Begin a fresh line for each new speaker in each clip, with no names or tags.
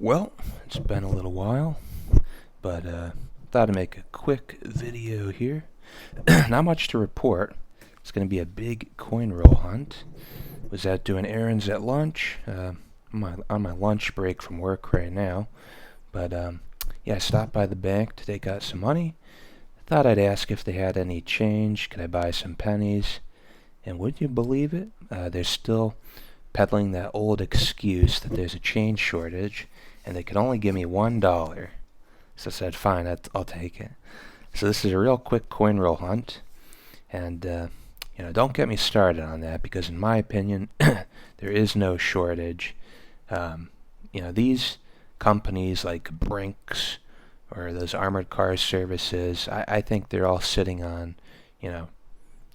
Well, it's been a little while, but thought I'd make a quick video here. Not much to report. It's going to be a big coin roll hunt. Was out doing errands at lunch. On my lunch break from work right now. But yeah, I stopped by the bank to take out some money. Thought I'd ask if they had any change. Could I buy some pennies? And would you believe it? They're still peddling that old excuse that there's a change shortage, and they could only give me $1. So I said, fine, I'll take it. So this is a real quick coin roll hunt, and don't get me started on that because, in my opinion, there is no shortage. These companies like Brinks or those armored car services, I think they're all sitting on,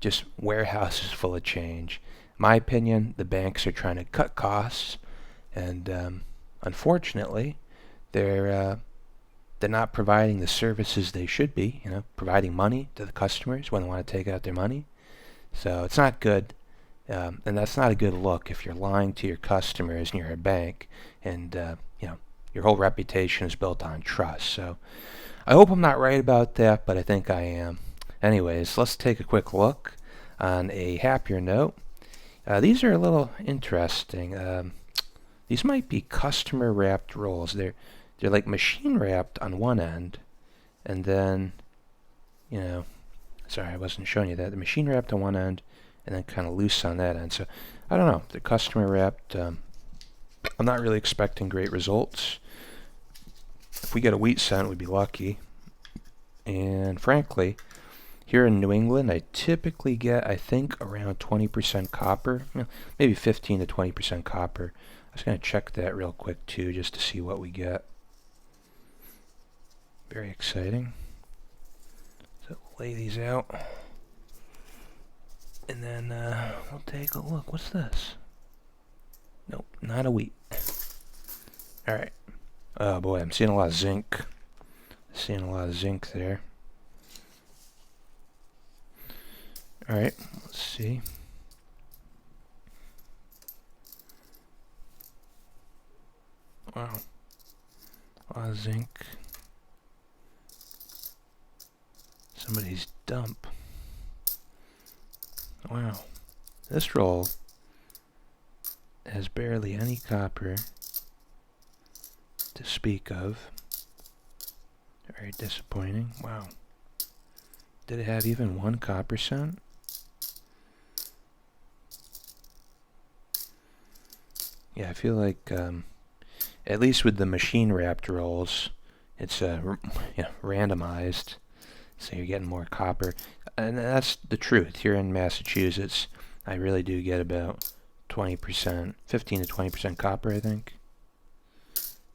just warehouses full of change. My opinion, the banks are trying to cut costs, and unfortunately, they're not providing the services they should be. Providing money to the customers when they want to take out their money. So it's not good, and that's not a good look if you're lying to your customers and you're a bank, and your whole reputation is built on trust. So I hope I'm not right about that, but I think I am. Anyways, let's take a quick look on a happier note. These are a little interesting. These might be customer wrapped rolls. They're like machine wrapped on one end, and then, sorry, I wasn't showing you that. The machine wrapped on one end, and then kind of loose on that end. So I don't know. They're customer wrapped. I'm not really expecting great results. If we get a wheat cent, we'd be lucky. And frankly, here in New England, I typically get, I think, around 20% copper, maybe 15 to 20% copper. I was going to check that real quick, too, just to see what we get. Very exciting. So lay these out. And then we'll take a look. What's this? Nope, not a wheat. Alright. Oh boy, I'm seeing a lot of zinc. Seeing a lot of zinc there. Alright, let's see. Wow. A lot of zinc. Somebody's dump. Wow. This roll has barely any copper to speak of. Very disappointing. Wow. Did it have even one copper cent? Yeah, I feel like, at least with the machine wrapped rolls, it's randomized, so you're getting more copper. And that's the truth. Here in Massachusetts, I really do get about 20%, 15 to 20% copper, I think.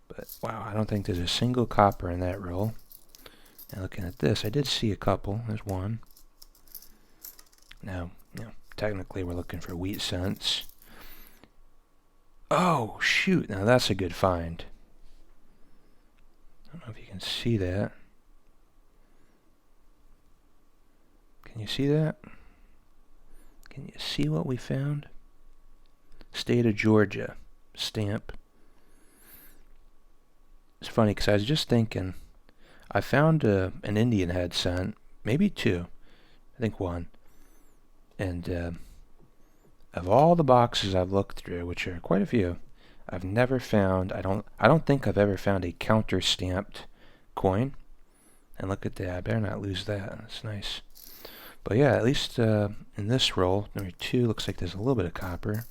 But wow, I don't think there's a single copper in that roll. Now looking at this, I did see a couple. There's one. Now, technically we're looking for wheat cents. Oh, shoot. Now that's a good find. I don't know if you can see that. Can you see that? Can you see what we found? State of Georgia. Stamp. It's funny because I was just thinking, I found an Indian head cent, maybe two. I think one. And of all the boxes I've looked through, which are quite a few, I've never found, I don't think I've ever found a counter-stamped coin. And look at that, I better not lose that. That's nice. But yeah, at least in this roll, number 2, looks like there's a little bit of copper.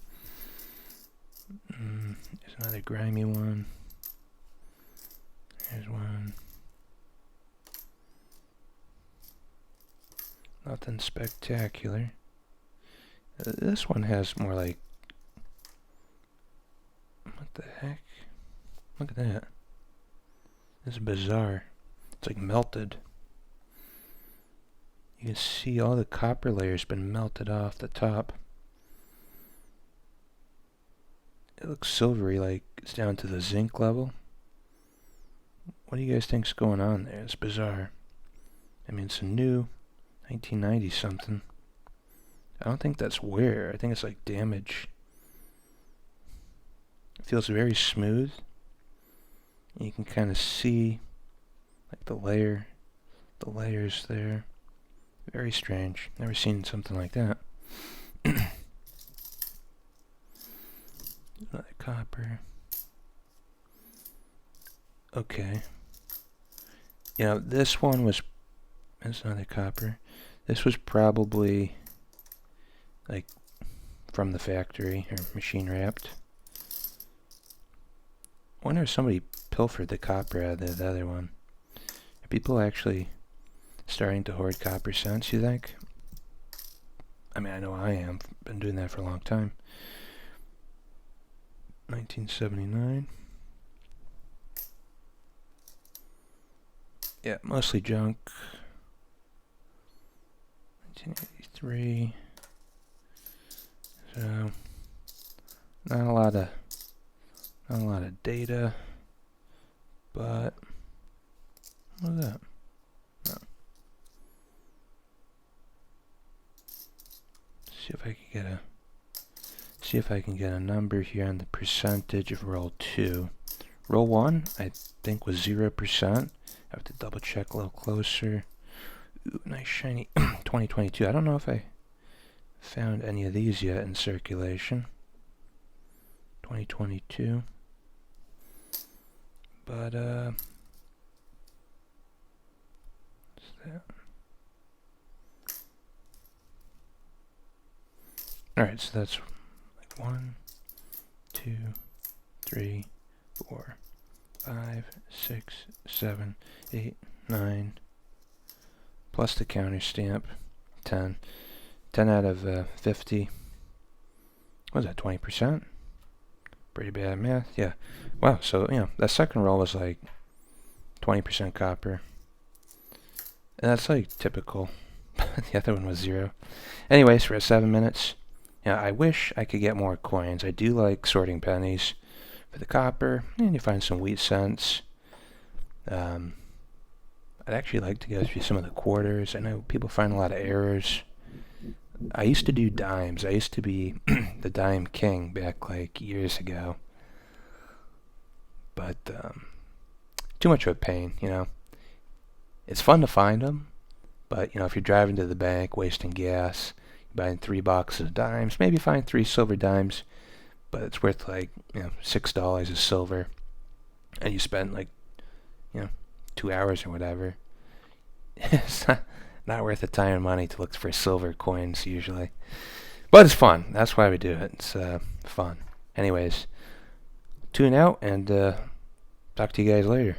There's another grimy one. There's one. Nothing spectacular. This one has more like... What the heck? Look at that. This is bizarre. It's like melted. You can see all the copper layers been melted off the top. It looks silvery, like it's down to the zinc level. What do you guys think's going on there? It's bizarre. I mean, it's a new 1990 something. I don't think that's wear. I think it's like damage. It feels very smooth. You can kind of see like the layers there. Very strange. Never seen something like that. Another copper. Okay. You know, this one was... That's another copper. This was probably like from the factory or machine wrapped. I wonder if somebody pilfered the copper out of the other one. Are people actually starting to hoard copper cents, you think? I mean, I know I am. Been doing that for a long time. 1979. Yeah, mostly junk. 1983. So not a lot of data, but what was that? No. See if I can get a number here on the percentage of roll 2. Roll 1, I think, was 0%. I have to double check a little closer. Ooh, nice shiny 2022. I don't know if I found any of these yet in circulation. 2022. But, what's that? Alright, so that's like 1, 2, 3, 4, 5, 6, 7, 8, 9, plus the counter stamp, 10. 10 out of 50. What was that, 20%? Pretty bad math, yeah. Wow, so, you know, that second roll was like 20% copper. And that's like typical. The other one was 0. Anyways, for 7 minutes. Yeah, I wish I could get more coins. I do like sorting pennies for the copper, and you find some wheat cents. I'd actually like to go through some of the quarters. I know people find a lot of errors. I used to do dimes. I used to be the dime king back like years ago. But too much of a pain, you know. It's fun to find them, but you know, if you're driving to the bank, wasting gas, buying 3 boxes of dimes, maybe find 3 silver dimes, but it's worth like, you know, $6 of silver, and you spend like, you know, 2 hours or whatever. It's not worth the time and money to look for silver coins usually, but it's fun. That's why we do it. It's fun. Anyways, tune out and talk to you guys later.